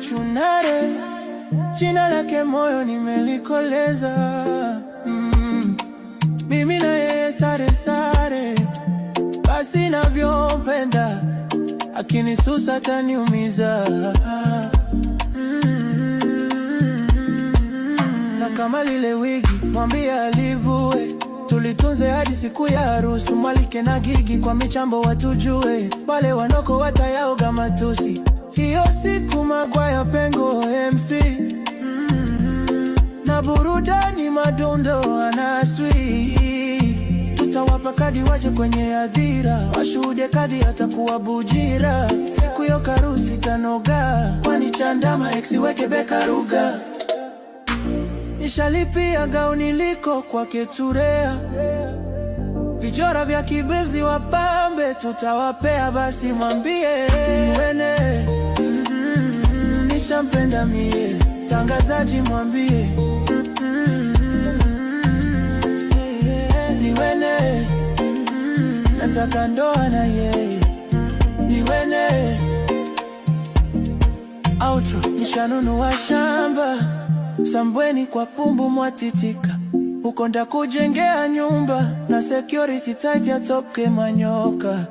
Chunare, jina lake moyo nimelikoleza. Mimi na yeye sare sare, basi navyompenda, akinisusa ataniumiza. Na kama lile wigi mwambie alivue, tulitunze hadi siku ya harusi. Mwalike na Gigi kwa michambo watujue, wale wanoko watayaoga matusi. Hiyo siku Magwaya Pengo MC, na burudani madundo anaswi. Tutawapa kadi waje kwenye hadhira, washuhudie kadhi atakuwa bujira. Siku yo karusi tanoga, kwani Chandama ex weke Bekaruga. Nishalipia gauni liko kwake Turea, vijora vya kibirzi wapambe tutawapea, basi mwambie niwene. Nishampenda mie, tangazaji mwambie niwene. Nataka ndoa na yeye niwene. Outro, nishanunua shamba Sambweni kwa Pumbu Mwatitika, huko ndakujengea nyumba na security tight ya Top Manyoka.